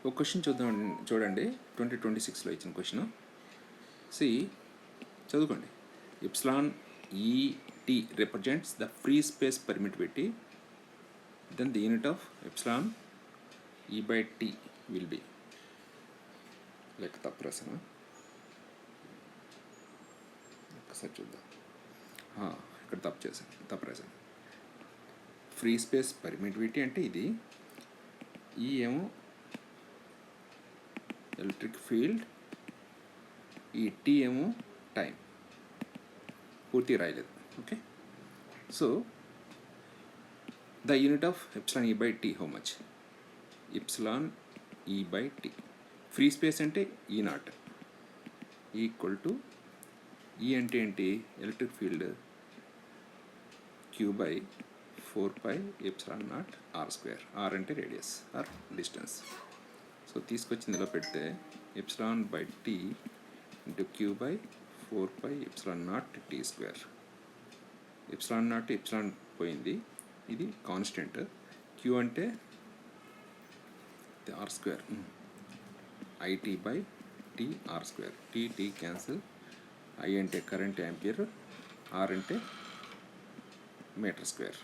ఒక క్వశ్చన్ చూడండి 2026లో ఇచ్చిన క్వశ్చన్. సి చదువుకోండి. Epsilon ET represents the free space permittivity, then the unit of epsilon E by T will be. లెక్క తప్పు రాసాను, ఒకసారి చూద్దాం. ఇక్కడ తప్పు రాశాను. ఫ్రీ స్పేస్ పర్మిటివిటీ అంటే ఇది, ఈ ఏమో ఎలక్ట్రిక్ ఫీల్డ్, ఈ టీ ఏమో టైం. పూర్తి రాయలేదు. Okay, so the unit of epsilon E by T how much? Epsilon E by T. Free space అంటే E not equal to, E అంటే ఏంటి? Electric field Q by 4π epsilon not R square. R అంటే radius or distance. So తీసుకొచ్చి ఇలా పెడితే epsilon by T into Q by 4π epsilon not T square. Epsilon not epsilon పోయింది, ఇది constant. Q అంటే R square, IT by T R square. T cancel. I అంటే current ampere, R అంటే metre square.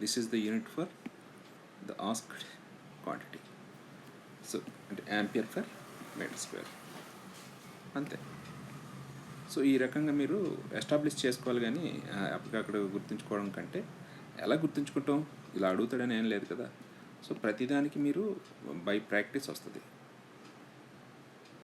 This is the unit for the asked quantity. So అంటే ampere for metre square, అంతే. So ఈ రకంగా మీరు establish చేసుకోవాలి, కానీ అప్పటికక్కడ గుర్తుంచుకోవడం కంటే ఎలా గుర్తుంచుకుంటాం? ఇలా అడుగుతాడని ఏం లేదు కదా. సో ప్రతిదానికి మీరు బై ప్రాక్టీస్ వస్తుంది.